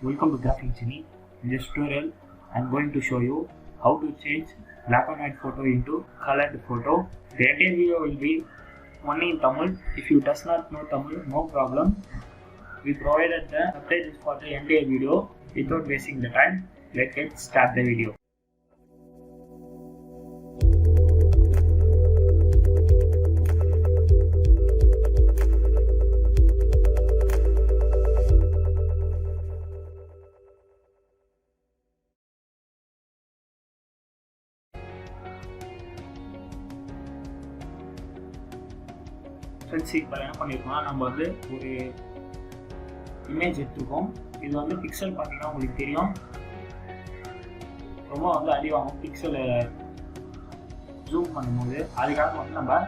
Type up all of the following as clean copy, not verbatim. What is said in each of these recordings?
Welcome to Graphic Genie. In this tutorial, I am going to show you how to change black and white photo into colored photo. The entire video will be only in Tamil. If you does not know Tamil, no problem. We provided the subtitles for the entire video. Without wasting the time, let's start the video. Friends, இப்போ என்ன பண்ணியிருக்கோம்னா நம்ம வந்து ஒரு image எடுத்துருக்கோம். இது வந்து pixel பார்த்தீங்கன்னா உங்களுக்கு தெரியும், ரொம்ப வந்து அடி வாங்கும் பிக்சலை ஜூம் பண்ணும்போது. அதுக்காக வந்து நம்ம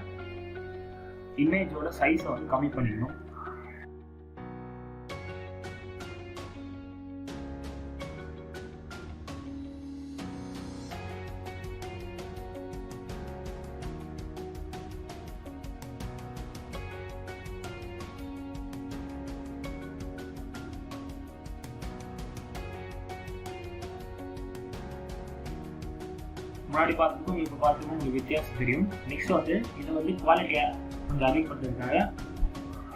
இமேஜோட சைஸை வந்து கம்மி பண்ணிக்கணும். முன்னாடி பார்த்துக்கும் இப்போ பார்த்துக்கும் உங்களுக்கு வித்தியாசம் தெரியும். நெக்ஸ்ட் வந்து இதை வந்து குவாலிட்டியாக கொஞ்சம் அதிகப்படுத்துறதுக்காக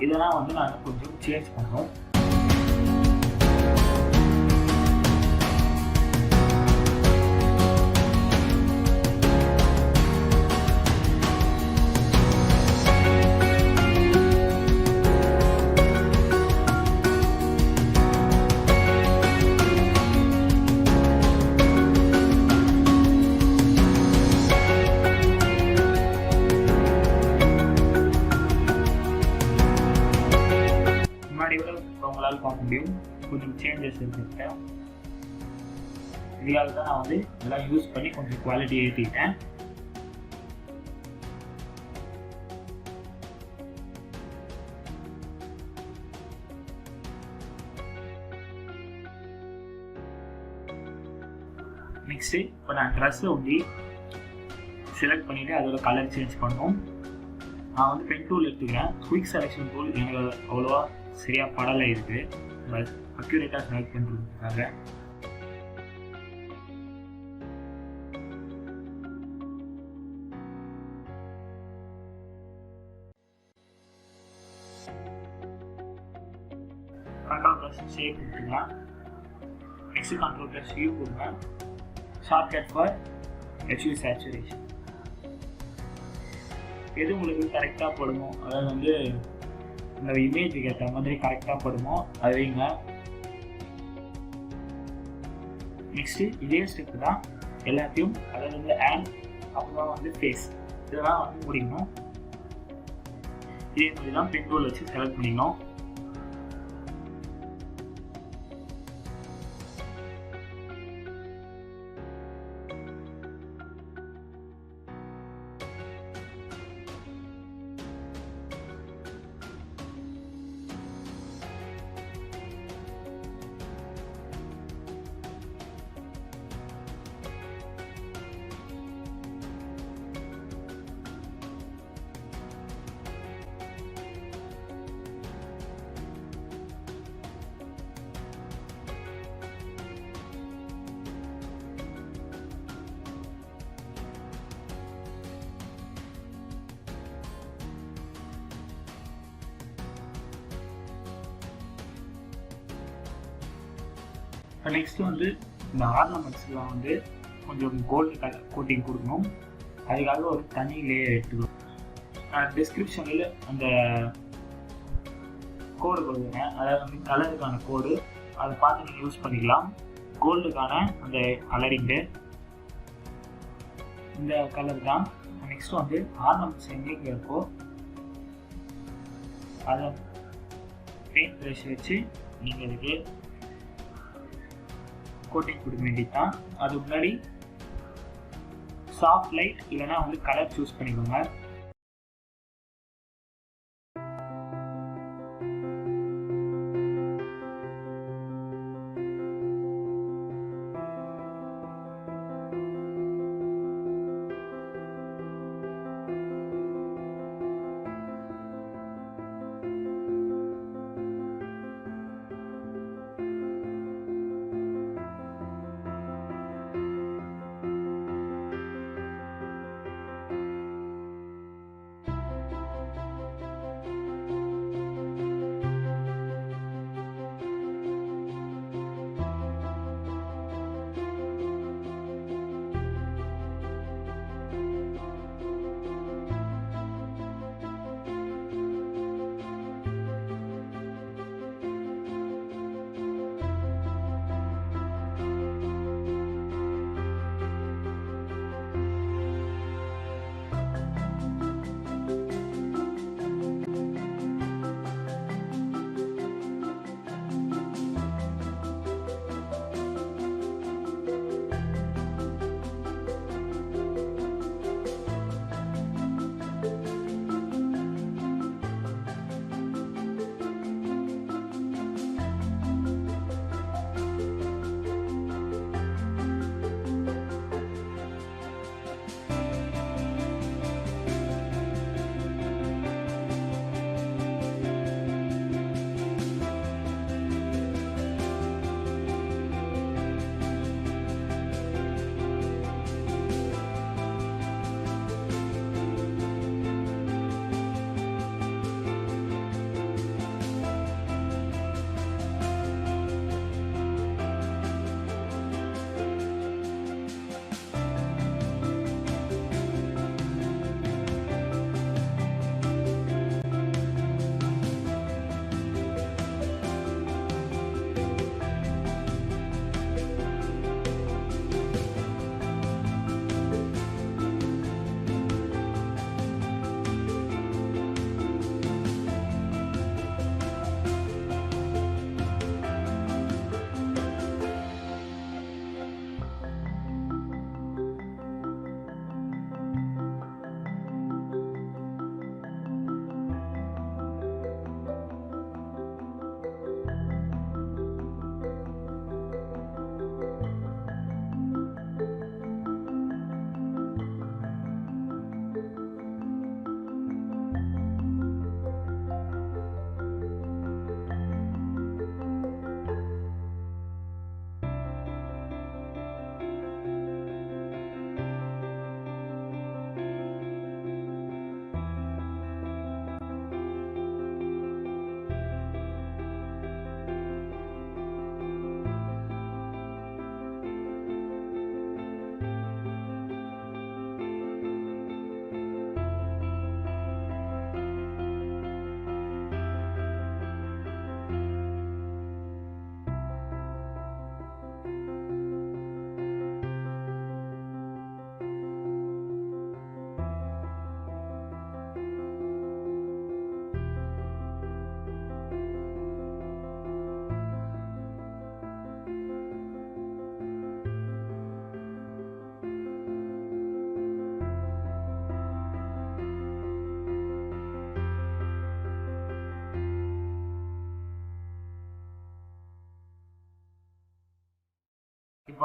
இதெல்லாம் வந்து நாங்கள் கொஞ்சம் சேஞ்ச் பண்ணுறோம். உங்களால் பார்க்க முடியும் கொஞ்சம் சேஞ்சஸ் இருக்கு. இதுக்காக தான் நான் வந்து இதெல்லாம் யூஸ் பண்ணி கொஞ்சம் குவாலிட்டி ஏற்றிட்டேன். நெக்ஸ்ட் இப்போ நான் ட்ரெஸ்ஸை வந்து செலக்ட் பண்ணிவிட்டு அதோட கலர் சேஞ்ச் பண்ணோம். நான் வந்து பென் டூல் எடுத்துக்கிறேன். குயிக் செலெக்ஷன் டூல் எனக்கு அவ்வளோவா சரியாக படலை இருக்குது, பட் அக்யூரேட்டாக செலக்ட் பண்ணுறதுக்காக கண்ட்ரோல் ப்ளஸ் ஷே கொடுத்துக்கலாம். நெக்ஸ்ட் கண்ட்ரோல் ப்ளஸ் யூ கொடுங்க. Shortcut for HU saturation. எது உங்களுக்கு கரெக்டாக படுமோ, அதாவது வந்து இந்த இமேஜுக்கு ஏற்ற மாதிரி கரெக்டாக படுமோ அது வைங்க. நெக்ஸ்ட்டு இதே ஸ்டெப்பு தான் எல்லாத்தையும், அதாவது வந்து ஹேண்ட் அப்புறம் வந்து ஃபேஸ் இதெல்லாம் வந்து முடிக்கணும். இதே மாதிரி தான் பென் டூல் வச்சு செலக்ட் பண்ணிக்கணும். நெக்ஸ்ட் வந்து இந்த ஆர்னமெண்ட்ஸ்லாம் வந்து கொஞ்சம் கோல்டு கலர் கோட்டிங் கொடுக்கணும். அதுக்காக ஒரு தனி லேயர் எடுத்துக்கணும். டிஸ்கிரிப்ஷனில் அந்த கோடு கொடுக்குறேன், அதாவது வந்து கலருக்கான கோடு, அதை பார்த்து நீங்கள் யூஸ் பண்ணிக்கலாம். கோல்டுக்கான அந்த கலரிங்கு இந்த கலர் தான். நெக்ஸ்ட் வந்து ஆர்னமெண்ட்ஸ் எங்கேங்க இருக்கோ அதை பெயிண்ட் ப்ரஷ் வச்சு நீங்கள் இதுக்கு கோட்டிங் கொடுக்க வேண்டியதுதான். அது முன்னாடி சாஃப்ட் லைட் இல்லைன்னா வந்து கலர் சூஸ் பண்ணிக்கோங்க.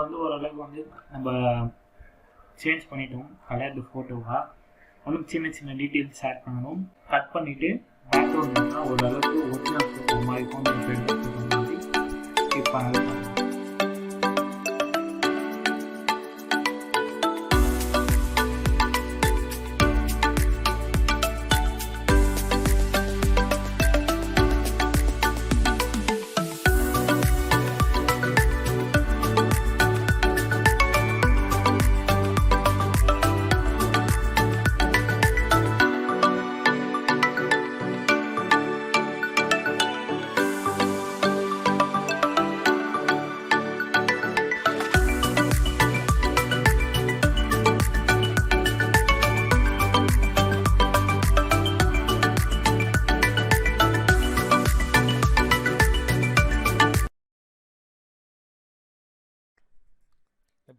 வந்து ஓரளவுக்கு வந்து நம்ம சேஞ்ச் பண்ணிட்டோம் கலர்டு ஃபோட்டோவாக. ஒன்றும் சின்ன சின்ன டீட்டெயில்ஸ் ஆட் பண்ணணும். கட் பண்ணிவிட்டு பேக்ரவுண்ட் ஓரளவுக்கு ஒரிஜினல் ஃபோட்டோ மாதிரி இருக்கும் ஃபோட்டோ மாதிரி ஸ்கிப் பண்ணாலும்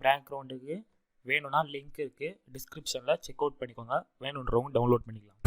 பேக்ரவுண்டுக்கு வேணும்னா லிங்க் இருக்குது டிஸ்கிரிப்ஷனில் செக் அவுட் பண்ணிக்கோங்க. வேணுன்றவங்க டவுன்லோட் பண்ணிக்கலாம்.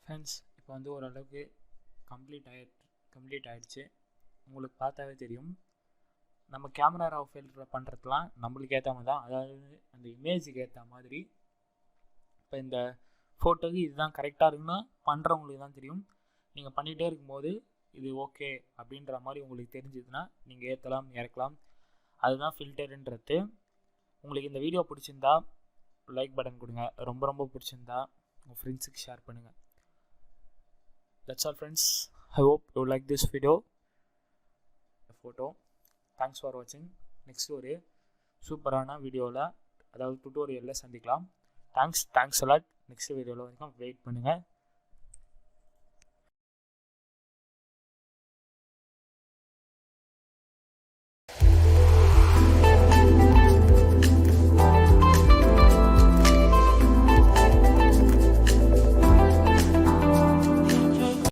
ஃப்ரெண்ட்ஸ் இப்போ வந்து ஓரளவுக்கு கம்ப்ளீட் ஆகிடுச்சு. உங்களுக்கு பார்த்தாவே தெரியும். நம்ம கேமரா ராவ் ஃபில்டர் பண்ணுறதுலாம் நம்மளுக்கு ஏற்ற மாதிரி தான், அதாவது அந்த இமேஜுக்கு ஏற்ற மாதிரி. இப்போ இந்த ஃபோட்டோக்கு இதுதான் கரெக்டாக இருக்குன்னா பண்ணுறவங்களுக்கு தான் தெரியும். நீங்கள் பண்ணிகிட்டே இருக்கும்போது இது ஓகே அப்படின்ற மாதிரி உங்களுக்கு தெரிஞ்சதுன்னா நீங்கள் ஏற்றலாம், இறக்கலாம். அதுதான் ஃபில்டருன்றது. உங்களுக்கு இந்த வீடியோ பிடிச்சிருந்தா லைக் பட்டன் கொடுங்க. ரொம்ப பிடிச்சிருந்தா உங்கள் ஃப்ரெண்ட்ஸுக்கு ஷேர் பண்ணுங்கள். That's all friends. I hope you like this video. Photo. Thanks for watching. Next ஒரு சூப்பரான வீடியோவில், அதாவது டுட்டோரியலில் சந்திக்கலாம். Thanks a lot. நெக்ஸ்ட் வீடியோவில் வரைக்கும் வெயிட் பண்ணுங்கள்.